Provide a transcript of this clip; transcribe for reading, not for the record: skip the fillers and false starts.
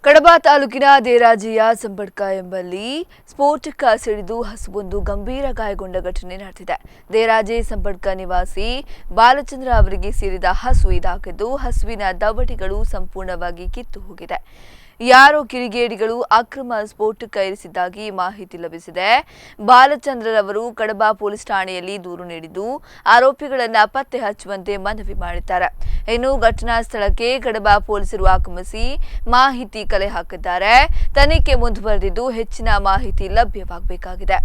ಕಡಬ ತಾಲೂಕಿನ ದೇರಾಜಿಯ ಸಂಬಡ್ಕ ಎಂಬಲ್ಲಿ ಸ್ಫೋಟಕ ಸಿಡಿದು ಹಸುವೊಂದು ಗಂಭೀರ ಗಾಯಗೊಂಡ ಘಟನೆ ನಡೆದಿದೆ. ದೇರಾಜಿ ಸಂಬಡ್ಕ ನಿವಾಸಿ ಬಾಲಚಂದ್ರ ಅವರಿಗೆ ಸೇರಿದ ಹಸು ಇದಾಗಿದ್ದು ಹಸುವಿನ ದವಡೆಗಳು ಸಂಪೂರ್ಣವಾಗಿ ಕಿತ್ತು ಹೋಗಿದೆ. ಯಾರೋ ಕಿಡಿಗೇಡಿಗಳು ಅಕ್ರಮ ಸ್ಫೋಟಕ ಇರಿಸಿದ್ದಾಗಿ ಮಾಹಿತಿ ಲಭಿಸಿದೆ. ಬಾಲಚಂದ್ರರವರು ಕಡಬ ಪೊಲೀಸ್ ಠಾಣೆಯಲ್ಲಿ ದೂರು ನೀಡಿದ್ದು ಆರೋಪಿಗಳನ್ನು ಪತ್ತೆ ಹಚ್ಚುವಂತೆ ಮನವಿ ಮಾಡಿದ್ದಾರೆ. ಇನ್ನು ಘಟನಾ ಸ್ಥಳಕ್ಕೆ ಕಡಬ ಪೊಲೀಸರು ಆಗಮಿಸಿ ಮಾಹಿತಿ ಕಲೆ ಹಾಕಿದ್ದಾರೆ. ತನಿಖೆ ಮುಂದುವರೆದಿದ್ದು ಹೆಚ್ಚಿನ ಮಾಹಿತಿ ಲಭ್ಯವಾಗಬೇಕಾಗಿದೆ.